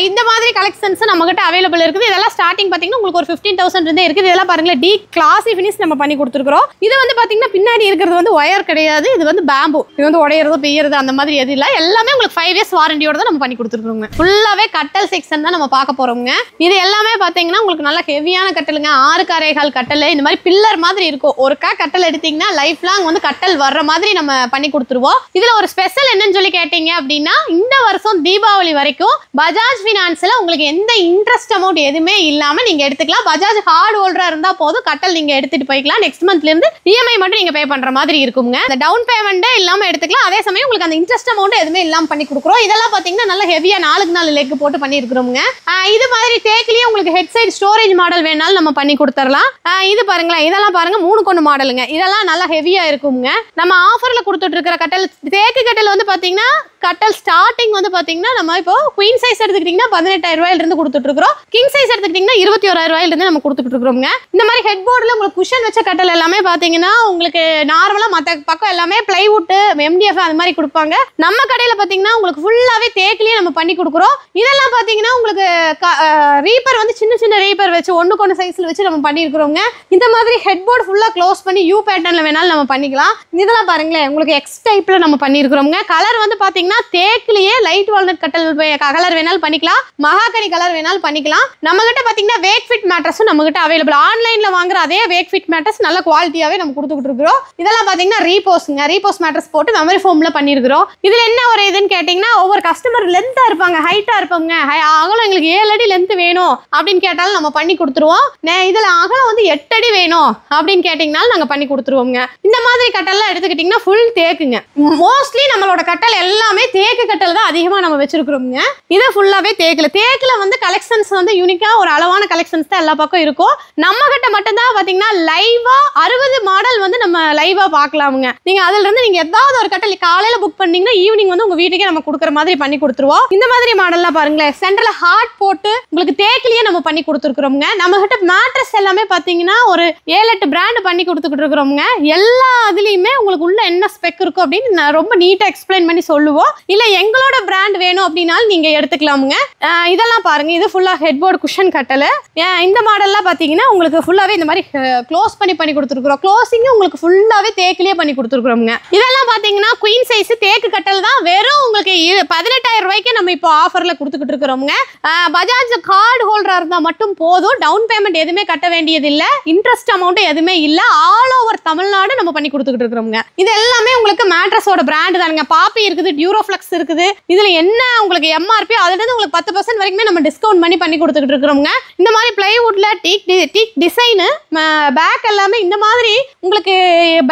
இந்த மாதிரி கலெக்ஷன்ஸ் நம்ம கிட்ட அவைலபிள் இருக்குது. இதெல்லாம் ஸ்டார்டிங் பாத்தீங்கன்னா உங்களுக்கு ஒரு 15,000 இருந்தே இருக்குது. இதெல்லாம் பாருங்களேன், டி கிளாசி ஃபினிஷ் நம்ம பண்ணி கொடுத்துருக்கோம். இது வந்து பாத்தீங்கன்னா பின்னாடி இருக்கிறது வந்து ஒயர் கிடையாது, இது வந்து பேம்பு. இது வந்து உடையிறது பெய்யறது அந்த மாதிரி எது இல்லை. எல்லாமே உங்களுக்கு 5 years வாரண்டியோட தான் நம்ம பண்ணி கொடுத்துருக்கோம். ஃபுல்லாவே கட்டல் செக்ஷன் தான் நம்ம பார்க்க போறோம்ங்க. இது எல்லாமே பாத்தீங்கன்னா உங்களுக்கு நல்ல ஹெவியான கட்டலுங்க. 6 காரைகால் கட்டல் இந்த மாதிரி பில்லர் மாதிரி இருக்கும். ஒரு கட்டல் எடுத்தீங்கன்னா லைஃப் லாங் வந்து கட்டல் வர்ற மாதிரி நம்ம பண்ணி கொடுத்துருவோம். இதுல ஒரு ஸ்பெஷல் என்னன்னு சொல்லி கேட்டீங்க அப்படின்னா இந்த வருஷம் தீபாவளி வரைக்கும் பஜாஜ் ஃபினான்ஸ்ல உங்களுக்கு எந்த இன்ட்ரெஸ்ட் அமௌண்ட் எதுவுமே இல்லாம நீங்க எடுத்துக்கலாம். பஜாஜ் ஹார்ட் ஹோல்டரா இருந்தா போதும், கட்டல் நீங்க எடுத்துட்டு போய்க்கலாம். நெக்ஸ்ட் மந்த்ல இருந்து இஎம்ஐ மட்டும் நீங்க பே பண்ற மாதிரி இருக்குங்க. அந்த டவுன் பேமெண்ட் இல்லாம எடுத்துக்கலாம். அதே சமயம் உங்களுக்கு அந்த இன்ட்ரெஸ்ட் அமௌண்ட் எதுவுமே இல்லாம பண்ணி கொடுக்குறோம். இதெல்லாம் பாத்தீங்கன்னா நல்ல ஹெவியா 4 லெக் போட்டு பண்ணிருக்கிறோங்க. இது மாதிரி தேக்கிலேயே உங்களுக்கு ஹெட் சைடு ஸ்டோரேஜ் மாடல் வேணாலும் நம்ம பண்ணி கொடுத்துடலாம். இது பாருங்களேன், இதெல்லாம் பாருங்க 3 மாடலுங்க. இதெல்லாம் நல்லா ஹெவியா இருக்குங்க. நம்ம ஆஃபர்ல கொடுத்துட்டு இருக்கிற கட்டல் தேக்கு கட்டல் வந்து பாத்தீங்கன்னா கட்டல் ஸ்டார்டிங் வந்து பாத்தீங்கன்னா நம்ம இப்போ குயின் சைஸ் எடுத்துக்கிட்டீங்கன்னா 18,000 ரூபாயில இருந்து கொடுத்துட்டு இருக்கிறோம். கிங் சைஸ் எடுத்துக்கிட்டீங்கன்னா 21,000 ரூபாயில இருந்து நம்ம கொடுத்துட்டு இருக்கிறோங்க. இந்த மாதிரி ஹெட் போர்டுல உங்களுக்கு குஷன் வச்ச கட்டல் எல்லாமே பாத்தீங்கன்னா உங்களுக்கு நார்மலா மத்த பக்கம் எல்லாமே பிளைவுட் MDF அது மாதிரி கொடுப்பாங்க. நம்ம கடையில பாத்தீங்கன்னா உங்களுக்கு ஃபுல்லாவே தேக்கிலேயே நம்ம பண்ணி கொடுக்குறோம். இதெல்லாம் பாத்தீங்கன்னா உங்களுக்கு ரீப்பர் வந்து சின்ன சின்ன ரீப்பர் வச்சு 1:1 சைஸ்ல வச்சு நம்ம பண்ணிருக்கிறோங்க. இந்த மாதிரி ஹெட் போர்டு ஃபுல்லா க்ளோஸ் பண்ணி யூ பேட்டர்ன்ல வேணாலும் நம்ம பண்ணிக்கலாம். இதெல்லாம் பாருங்களேன், உங்களுக்கு எக்ஸ் டைப்ல நம்ம பண்ணிருக்கிறோங்க. கலர் வந்து பாத்தீங்கன்னா தேக்கிலேயே லைட் வால்நட் கட்டல் கலர் வேணாலும் பண்ணிக்கலாம், மகாகனி கலர் வேணாலும் பண்ணிக்கலாம். நம்ம கிட்ட பாத்தீங்கன்னா வேக் ஃபிட் மேட்ரஸும் நம்ம கிட்ட அவைலபிள். ஆன்லைன்ல வாங்குற அதே வேக் ஃபிட் மேட்ரஸ் நல்ல குவாலிட்டியாவே நம்ம கொடுத்துட்டு இருக்கிறோம். இதெல்லாம் பாத்தீங்கன்னா ரீபோஸ்ங்க, ரீபோஸ் மேட்ரஸ் போட்டு மெமரி ஃபோம்ல பண்ணிருக்கிறோம். இதுல என்ன ஒரு இதுன்னு கேட்டீங்கன்னா ஒவ்வொரு கஸ்டமர் லென்த்தா இருப்பாங்க, ஹைட்டா இருப்பாங்க, அகலம் எங்களுக்கு 7 அடி லென்த் வேணும் அப்படின்னு கேட்டாலும் நம்ம பண்ணி கொடுத்துருவோம். இதுல அகலம் வந்து 8 அடி வேணும் அப்படின்னு கேட்டீங்கனாலும் நாங்க பண்ணி கொடுத்துருவோங்க. இந்த மாதிரி கட்டல்லாம் எடுத்துக்கிட்டீங்கன்னா ஃபுல் தேக்குங்க. மோஸ்ட்லி நம்மளோட கட்டல் எல்லாமே தேக்கு கட்டல் தான் அதிகமா நம்ம வச்சிருக்கிறோங்க. இது ஃபுல்லாவே தேக்குல வந்து கலெக்ஷன்ஸ் வந்து யூனிக்கா ஒரு அளவான கலெக்ஷன்ஸ் தான் எல்லா பக்கம் இருக்கும். நம்ம கிட்ட மட்டும் தான் பாத்தீங்கன்னா லைவா 60 மாடல் வந்து நம்ம லைவா பார்க்கலாமுங்க. நீங்க அதுல இருந்து நீங்க ஏதாவது ஒரு கட்டல் காலையில புக் பண்ணீங்கன்னா ஈவினிங் வந்து உங்க வீட்டுக்கே நம்ம கொடுக்குற மாதிரி பண்ணி கொடுத்துருவோம். இந்த மாதிரி மாடல்லாம் பாருங்களேன், சென்டர்ல ஹார்ட் போட்டு உங்களுக்கு தேக்கிலேயே நம்ம பண்ணி கொடுத்துருக்கிறோங்க. நம்ம கிட்ட மேட்ரஸ் எல்லாமே பாத்தீங்கன்னா ஒரு 7-8 பிராண்ட் பண்ணி கொடுத்துக்கிட்டு இருக்கிறோங்க. எல்லா இதுலயுமே உங்களுக்கு உள்ள என்ன ஸ்பெக் இருக்கும் அப்படின்னு நான் ரொம்ப நீட்டா எக்ஸ்பிளைன் பண்ணி சொல்லுவோம். இல்ல எங்களோட பிராண்ட் வேணும் அப்படின்னாலும் நீங்க எடுத்துக்கலாமுங்க. இதெல்லாம் பாருங்க, இது ஃபுல்லா ஹெட் போர்டு குஷன் கட்டல். இந்த மாடல்லாம் பாத்தீங்கன்னா உங்களுக்கு ஃபுல்லாவே இந்த மாதிரி க்ளோஸ் பண்ணி கொடுத்துருக்கிறோம். க்ளோசிங் உங்களுக்கு ஃபுல்லாவே தேக்கிலேயே பண்ணி கொடுத்துருக்கிறோங்க. இதெல்லாம் பாத்தீங்கன்னா குயின் சைஸ் தேக்கு கட்டல் தான். வெறும் உங்களுக்கு 18,000 ரூபாய்க்கு நம்ம இப்போ ஆஃபர்ல கொடுத்துக்கிட்டு இருக்கிறோங்க. பஜாஜ் கார்டு ஹோல்டரா இருந்தா மட்டும் போதும், டவுன் பேமெண்ட் எதுவுமே கட்ட வேண்டியது இல்ல, இன்ட்ரெஸ்ட் அமௌண்ட் எதுவுமே இல்ல. ஆல் ஓவர் தமிழ்நாடு நம்ம பண்ணி கொடுத்துக்கிட்டு இருக்கிறோங்க. இது எல்லாமே உங்களுக்கு மேட்ரஸோட பிராண்ட் தானுங்க. பாப்பி இருக்குது, டியூரோஃப்ளெக்ஸ் இருக்குது. இதுல என்ன உங்களுக்கு MRP அதுல இருந்து உங்களுக்கு 10% வரைக்குமே நம்ம டிஸ்கவுண்ட் பண்ணி கொடுத்துக்கிட்டு இருக்கிறோங்க. இந்த மாதிரி பிளைவுட்ல டீக் டிசைன் பேக் எல்லாமே இந்த மாதிரி உங்களுக்கு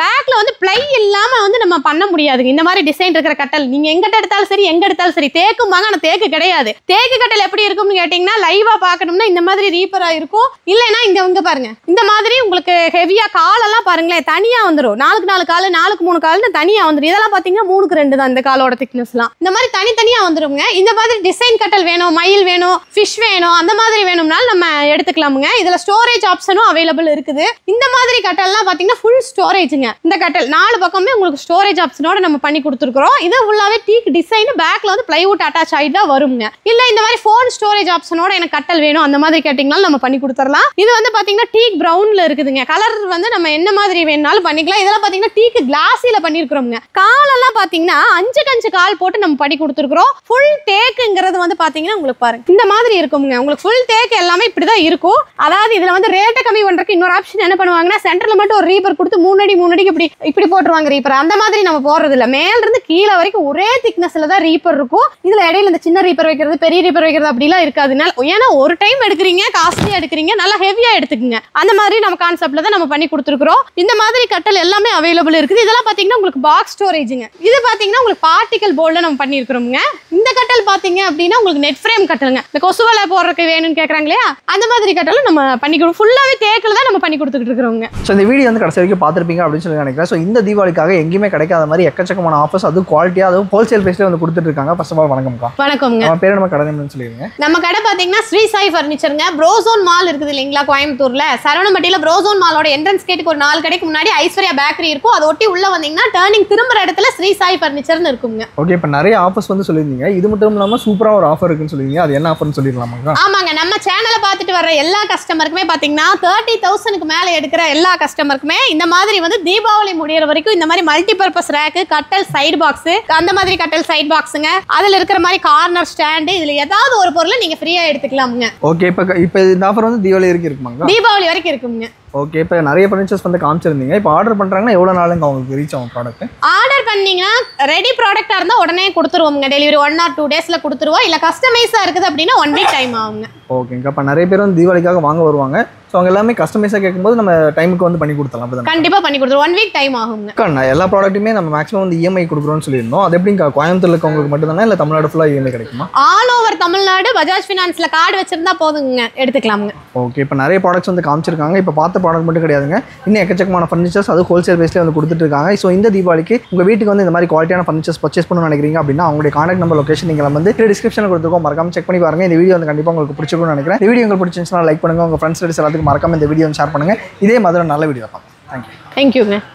பேக்ல வந்து பிளை இல்லாம வந்து நம்ம பண்ண முடியாதுங்க. இந்த மாதிரி டிசைன் இருக்கிற கட்டல் நீங்க எங்கிட்ட எடுத்தாலும் சரி எங்க எடுத்தாலும் சரி தேக்கும்பாங்க. ஆனா தேக்கு கிடையாது. தேக்கு கட்டல் எப்படி இருக்கும்னு கேட்டீங்கன்னா லைவா பார்க்கணும்னா இந்த மாதிரி ரீப்பரா இருக்கும். இல்லைன்னா இங்க பாருங்க இந்த மாதிரி உங்களுக்கு ஹெவியா காலெல்லாம் பாருங்களேன் தனியா வந்துடும். 4 கால் 4 கால்னு தனியா வந்துடும். இதெல்லாம் பாத்தீங்கன்னா 3 தான் இந்த காலோட திக்னஸ்லாம். இந்த மாதிரி தனித்தனியா வந்துருங்க. இந்த மாதிரி டிசைன் கட்டல் வேணும், மயில் வேணும், ஃபிஷ் வேணும், அந்த மாதிரி வேணும்னாலும் நம்ம எடுத்துக்கலாமுங்க. இதுல ஸ்டோரேஜ் ஆப்ஷனும் அவைலபிள் இருக்குது. இந்த மாதிரி கட்டல்லாம் பாத்தீங்கன்னா ஃபுல் ஸ்டோரேஜுங்க. இந்த கட்டல் 4 பக்கமே உங்களுக்கு ஸ்டோரேஜ் ஆப்ஷனோட நம்ம பண்ணி கொடுத்துருக்கோம். இது ஃபுல்லாவே டீக் டிசைன், பேக்ல வந்து பிளைவுட் அட்டாச் ஆயிட்டு தான் வருங்க. இல்ல இந்த மாதிரி போன் ஸ்டோரேஜ் ஆப்ஷனோட எனக்கு கட்டல் வேணும் அந்த மாதிரி கேட்டீங்கனாலும் நம்ம பண்ணி கொடுத்துடலாம். இது வந்து பாத்தீங்கன்னா டீக் பிரவுன்ல இருக்குதுங்க. கலர் வந்து நம்ம என்ன மாதிரி வேணாலும் பண்ணிக்கலாம். இதெல்லாம் பாத்தீங்கன்னா டீக் கிளாஸில பண்ணிருக்கிறோங்க. காலெல்லாம் பாத்தீங்கன்னா 5 கால் போட்டு நம்ம பண்ணி கொடுத்துருக்கோம். ஃபுல் தேக்குங்கிறது வந்து பாத்தீங்கன்னா உங்களுக்கு பாருங்க இந்த மாதிரி இருக்குங்க. உங்களுக்கு ஃபுல் தேக்கு எல்லாமே இப்படிதான் இருக்கும். அதாவது இதுல வந்து ரேட்டை கம்மி பண்றதுக்கு இன்னொரு ஆப்ஷன் என்ன பண்ணுவாங்கன்னா சென்டர்ல மட்டும் ஒரு ரீப்பர் கொடுத்து 3 அடிக்கு இப்படி போட்டுருவாங்க ரீப்பர். அந்த மாதிரி நம்ம போறது இல்ல. மேல இருந்து கீழே வரைக்கும் ஒரே திக்னஸ்ல தான் ரீப்பர் இருக்கும். இதுல இடையில இந்த சின்ன ரீப்பர் வைக்கிறது, பெரிய ரீப்பர் வைக்கிறது அப்படிலாம் இருக்காதுனால, ஏன்னா ஒரு டைம் எடுக்கிறீங்க, காஸ்ட்லியா எடுக்கிறீங்க, நல்லா ஹெவியா எடுத்துக்குங்க. அந்த மாதிரி நம்ம கான்செப்ட்ல தான் நம்ம பண்ணி கொடுத்துருக்கோம். இந்த மாதிரி கட்டல் எல்லாமே அவைலபிள் இருக்குது. இதெல்லாம் பாத்தீங்கன்னா உங்களுக்கு பாக்ஸ் ஸ்டோரேஜுங்க. இது பாத்தீங்கன்னா உங்களுக்கு பார்ட்டிகல் போர்ட்ல நம்ம பண்ணிருக்கிறோங்க. இந்த கட்டல் பாத்தீங்க அப்படின்னா உங்களுக்கு நெட் ஃப்ரேம் கட்டலுங்க. இந்த கொசுவலை போடுறதுக்கு வேணும்னு கேக்குறாங்க இல்லையா, அந்த மாதிரி கட்டலும் நம்ம பண்ணி கொடுப்போம். ஃபுல்லாவே தேக்கில் தான் நம்ம பண்ணி கொடுத்துட்டு இருக்கிறோங்க. ஸோ இந்த வீடியோ வந்து கடைசி வரைக்கும் பார்த்துருப்பீங்க அப்படின்னு சொல்லி நினைக்கிறேன். ஸோ இந்த தீபாவளிக்காக எங்கேயுமே கிடைக்காத மாதிரி எக்கச்சக்கமான ஆஃபர்ஸ், அதுவும் குவாலிட்டியாக, அதுவும் ஹோல்சேல் பிரைஸ்ல வந்து கொடுத்துட்டு இருக்காங்க. ஃபர்ஸ்ட் ஆஃப் ஆல் வணக்கம்க்கா. வணக்கம்ங்க. நம்ம பேர் நம்ம கடை நேம்னு சொல்லிடுங்க. நம்ம கடை பாத்தீங்கன்னா ஸ்ரீ சாய் ஃபர்னிச்சருங்க. ப்ரோசோன் மால் இருக்குது இல்லைங்களா கோயம்புத்தூர்ல, சரவணம்பட்டியில ப்ரோசோன் மாலோட என்ட்ரன்ஸ் கேட்டுக்கு ஒரு 4 கடைக்கு முன்னாடி ஐஸ்வர்யா பேக்கரி இருக்கும். அதை ஒட்டி உள்ள வந்தீங்கன்னா டர்னிங் திரும்புற இடத்துல ஸ்ரீ சாய் ஃபர்னிச்சர்னு இருக்குங்க. ஓகே, இப்போ நிறைய ஆஃபர்ஸ் வந்து சொல்லியிருந்தீங்க. இது மட்டும் இல்லாமல் சூப்பராக ஒரு ஆஃபர் இருக்குன்னு சொல்லியிருந்தீங்க. அது என்ன ஆஃபர்னு சொல்லிடலாமாங்க? ஆமாங்க, நம்ம சேனலை பார்த்துட்டு வர எல்லா கஸ்டமருக்குமே பாத்தீங்கன்னா 30,000க்கு மேல எடுக்கிற எல்லா கஸ்டமருக்குமே இந்த மாதிரி வந்து தீபாவளி முடியற வரைக்கும் இந்த மாதிரி மல்டி பர்பஸ் ரேக்கு, கட்டல் சைடு பாக்ஸ், அந்த மாதிரி கட்டல் சைடு பாக்ஸுங்க, அதுல இருக்கிற மாதிரி கார்னர் ஸ்டாண்டு, இதுல ஏதாவது ஒரு பொருளை நீங்க ஃப்ரீயா எடுத்துக்கலாமுங்க. ஓகே, இப்போ இந்த ஆஃபர் வந்து தீபாவளி வரைக்கும் இருக்குமாங்க? தீபாவளி வரைக்கும் இருக்குங்க. ஓகே, இப்போ நிறைய ஃபர்னிச்சர்ஸ் வந்து காமிச்சிருந்தீங்க. இப்போ ஆர்டர் பண்ணுறாங்கன்னா எவ்வளோ நாளுங்க அவங்களுக்கு ரீச் ஆகும் ப்ராடக்ட்? ஆர்டர் பண்ணீங்கன்னா ரெடி ப்ராடக்டாக இருந்தால் உடனே கொடுத்துருவோங்க. டெலிவரி 1 or 2 daysல கொடுத்துருவோம். இல்லை கஸ்டமைஸாக இருக்குது அப்படின்னா 1 week டைம் ஆகுங்க. ஓகேங்க. அப்போ நிறைய பேர் வந்து தீபாவளிக்காக வாங்க வருவாங்க. ஸோ அவங்க எல்லாமே கஸ்டமைஸாக கேட்கும்போது நம்ம டைமுக்கு வந்து பண்ணி கொடுத்துலாம். அப்படி கண்டிப்பாக பண்ணி கொடுத்துருவோம். 1 week டைம் ஆகுங்க. எல்லா ப்ராடக்ட்டுமே நம்ம மேக்ஸிமம் வந்து இஎம்ஐ கொடுக்குறோம்னு சொல்லியிருந்தோம். அது எப்படிங்க கோயம்புத்தூர்ல இருக்கவங்களுக்கு மட்டும் தானே, இல்லை தமிழ்நாடு ஃபுல்லாக இஎம்ஐ கிடைக்குமா? ஆல் ஓவர் தமிழ்நாடு பஜாஜ் ஃபினான்ஸ்ல கார்டு வச்சிருந்தா போதுங்க, எடுத்துக்கலாமுங்க. ஓகே, இப்போ நிறைய ப்ராடக்ட்ஸ் வந்து காமிச்சிருக்காங்க. இப்போ பார்த்த ப்ராடக்ட் மட்டும் கிடையாதுங்க, இன்னும் எக்கச்சக்கமான ஃபர்னிச்சர்ஸ் அது ஹோல்சேல் பேஸ்லேயே வந்து கொடுத்துட்டு இருக்காங்க. ஸோ இந்த தீபாவளிக்கு உங்கள் வீட்டுக்கு வந்து இந்த மாதிரி குவாலிட்டியான ஃபர்னிச்சர்ஸ் பர்ச்சேஸ் பண்ணணும்னு நினைக்கிறீங்க அப்படின்னா அவங்களுடைய கான்டாக்ட் நம்பர், லொகேஷன் நீங்கள் வந்து டிஸ்கிரிப்ஷனில் கொடுத்துருக்கோம். மறக்காம செக் பண்ணி பாருங்க. இந்த வீடியோ வந்து கண்டிப்பாக உங்களுக்கு பிடிச்சிருக்கும்னு நினைக்கிறேன். இந்த வீடியோ உங்களுக்கு பிடிச்சிருந்துச்சுன்னா லைக் பண்ணுங்க. உங்கள் ஃப்ரெண்ட்ஸ் எல்லாத்துக்கும் மறக்காம இந்த வீடியோ ஷேர் பண்ணுங்க. இதே மாதிரி நல்ல வீடியோ பார்க்கலாம். தேங்க்யூ. தேங்க்யூங்க.